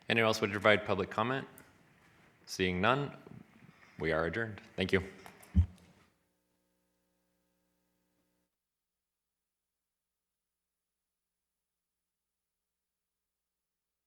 Anyone else would provide public comment? Seeing none, we are adjourned. Thank you.